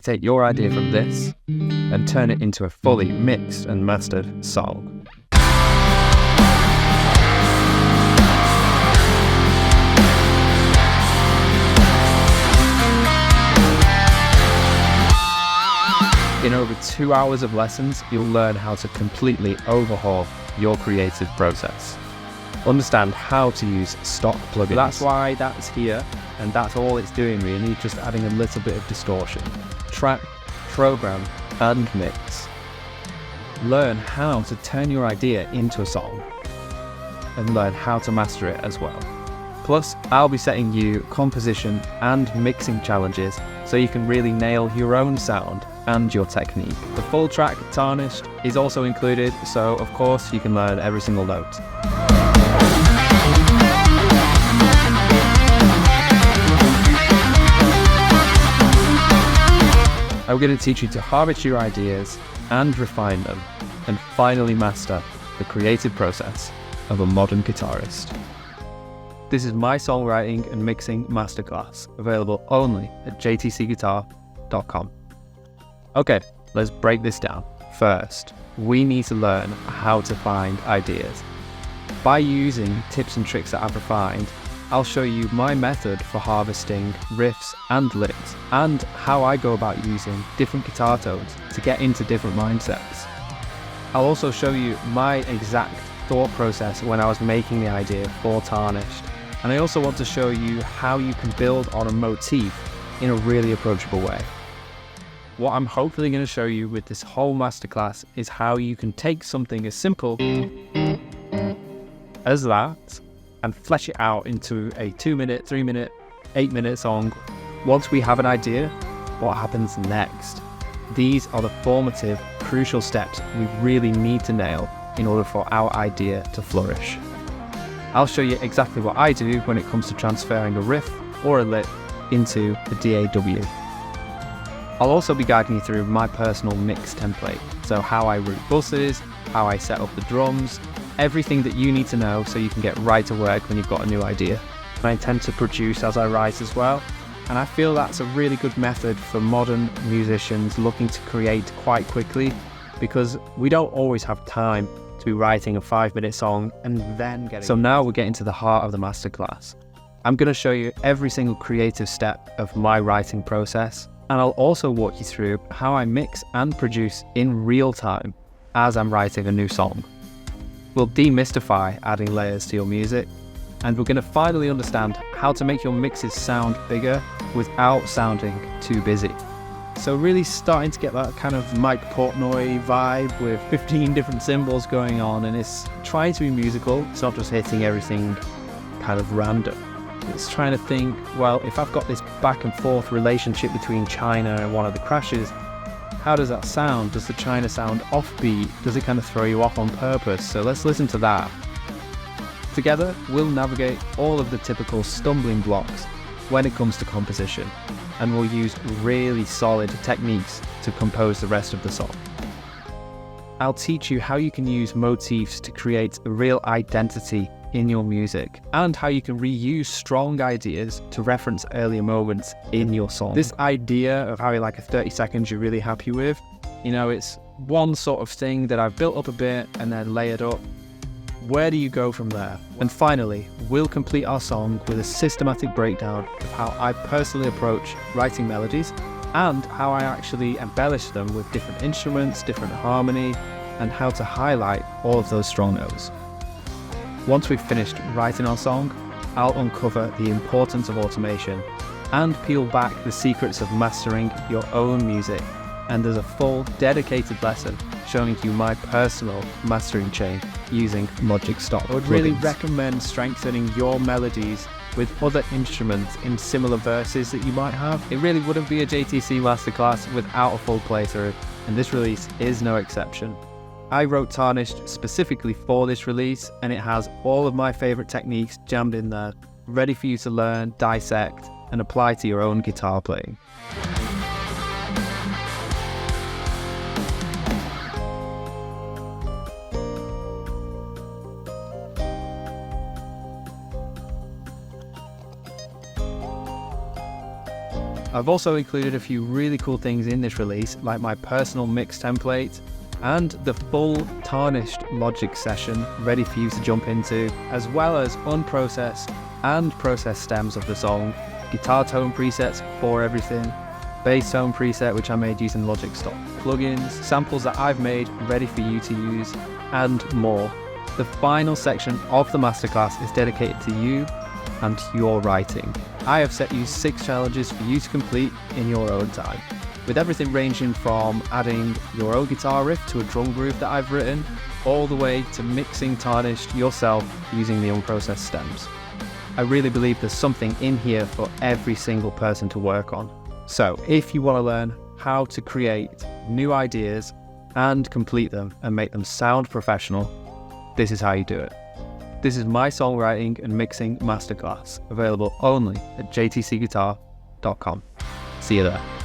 Take your idea from this and turn it into a fully mixed and mastered song. In over 2 hours of lessons, you'll learn how to completely overhaul your creative process. Understand how to use stock plugins. That's why that's here, and that's all it's doing really, just adding a little bit of distortion. Track, program, and mix. Learn how to turn your idea into a song, and learn how to master it as well. Plus, I'll be setting you composition and mixing challenges so you can really nail your own sound and your technique. The full track, Tarnished, is also included, so of course you can learn every single note. I'm going to teach you to harvest your ideas and refine them, and finally master the creative process of a modern guitarist. This is my songwriting and mixing masterclass, available only at jtcguitar.com. Okay, let's break this down. First, we need to learn how to find ideas. By using tips and tricks that I've refined, I'll show you my method for harvesting riffs and licks, and how I go about using different guitar tones to get into different mindsets. I'll also show you my exact thought process when I was making the idea for Tarnished, and I also want to show you how you can build on a motif in a really approachable way. What I'm hopefully going to show you with this whole masterclass is how you can take something as simple as that and flesh it out into a 2-minute, 3-minute, 8-minute song. Once we have an idea, what happens next? These are the formative, crucial steps we really need to nail in order for our idea to flourish. I'll show you exactly what I do when it comes to transferring a riff or a lick into a DAW. I'll also be guiding you through my personal mix template, so how I route buses, how I set up the drums, everything that you need to know so you can get right to work when you've got a new idea. I intend to produce as I write as well, and I feel that's a really good method for modern musicians looking to create quite quickly, because we don't always have time to be writing a 5-minute song and then getting... So now we're getting to the heart of the masterclass. I'm going to show you every single creative step of my writing process, and I'll also walk you through how I mix and produce in real time as I'm writing a new song. We'll demystify adding layers to your music, and we're going to finally understand how to make your mixes sound bigger without sounding too busy. So really starting to get that kind of Mike Portnoy vibe with 15 different cymbals going on, and it's trying to be musical. It's not just hitting everything kind of random. It's trying to think, well, if I've got this back and forth relationship between China and one of the crashes, how does that sound? Does the China sound offbeat? Does it kind of throw you off on purpose? So let's listen to that. Together, we'll navigate all of the typical stumbling blocks when it comes to composition, and we'll use really solid techniques to compose the rest of the song. I'll teach you how you can use motifs to create a real identity in your music, and how you can reuse strong ideas to reference earlier moments in your song. This idea of having like a 30 seconds you're really happy with, you know, it's one sort of thing that I've built up a bit and then layered up. Where do you go from there? And finally, we'll complete our song with a systematic breakdown of how I personally approach writing melodies, and how I actually embellish them with different instruments, different harmony, and how to highlight all of those strong notes. Once we've finished writing our song, I'll uncover the importance of automation and peel back the secrets of mastering your own music. And there's a full dedicated lesson showing you my personal mastering chain using Logic Stock. I would really recommend strengthening your melodies with other instruments in similar verses that you might have. It really wouldn't be a JTC masterclass without a full playthrough, and this release is no exception. I wrote Tarnished specifically for this release, and it has all of my favourite techniques jammed in there, ready for you to learn, dissect, and apply to your own guitar playing. I've also included a few really cool things in this release, like my personal mix template and the full Tarnished Logic session ready for you to jump into, as well as unprocessed and processed stems of the song, guitar tone presets for everything, bass tone preset which I made using Logic stock plugins, samples that I've made ready for you to use, and more. The final section of the masterclass is dedicated to you and your writing. I have set you 6 challenges for you to complete in your own time, with everything ranging from adding your own guitar riff to a drum groove that I've written, all the way to mixing Tarnished yourself using the unprocessed stems. I really believe there's something in here for every single person to work on. So if you want to learn how to create new ideas and complete them and make them sound professional, this is how you do it. This is my songwriting and mixing masterclass, available only at jtcguitar.com. See you there.